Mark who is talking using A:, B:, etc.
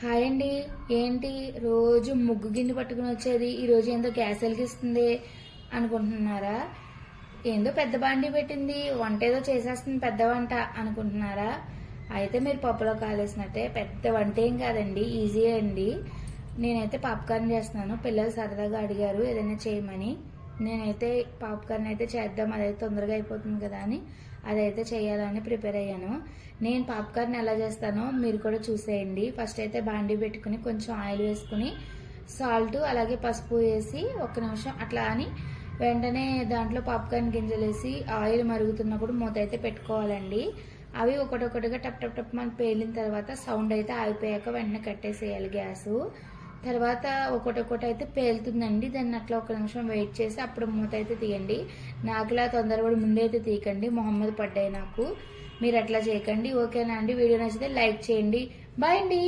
A: Hi అండి. ఏంటి రోజు ముగ్గు గిన్నె పట్టుకుని వచ్చేది, ఈరోజు ఏందో గ్యాస్ వెలిగిస్తుంది అనుకుంటున్నారా? ఏందో పెద్ద బాండి పెట్టింది, వంట ఏదో చేసేస్తుంది పెద్ద వంట అనుకుంటున్నారా? అయితే మీరు పప్పులో కాలేసినట్టే. పెద్ద వంట ఏం కాదండి, ఈజీ అండి. నేనైతే పాప్కార్న్ చేస్తున్నాను. పిల్లలు సరదాగా అడిగారు ఏదైనా చేయమని. నేనైతే పాప్కార్న్ అయితే చేద్దాం, అదైతే తొందరగా అయిపోతుంది కదా అని అదైతే చేయాలని ప్రిపేర్ అయ్యాను. నేను పాప్కార్న్ ఎలా చేస్తానో మీరు కూడా చూసేయండి. ఫస్ట్ అయితే బాండీ పెట్టుకుని కొంచెం ఆయిల్ వేసుకుని సాల్ట్ అలాగే పసుపు వేసి ఒక్క నిమిషం అట్లా అని వెంటనే దాంట్లో పాప్కార్న్ గింజలు వేసి ఆయిల్ మరుగుతున్నప్పుడు మూత అయితే పెట్టుకోవాలండి. అవి ఒకటొకటిగా టప్ టప్ టప్ మన పేలిన తర్వాత సౌండ్ అయితే ఆగిపోయాక వెంటనే కట్టేసేయాలి గ్యాసు. తర్వాత ఒకటొకటి అయితే పేలుతుందండి. దాన్ని అట్లా ఒక నిమిషం వెయిట్ చేసి అప్పుడు మూత అయితే తీయండి. నాకులా తొందరపడి ముందైతే తీయకండి, మొహమ్మద్ పడ్డాయి నాకు. మీరు అట్లా చేయకండి. ఓకేనా అండి? వీడియో నచ్చితే లైక్ చేయండి. బాయ్ అండి.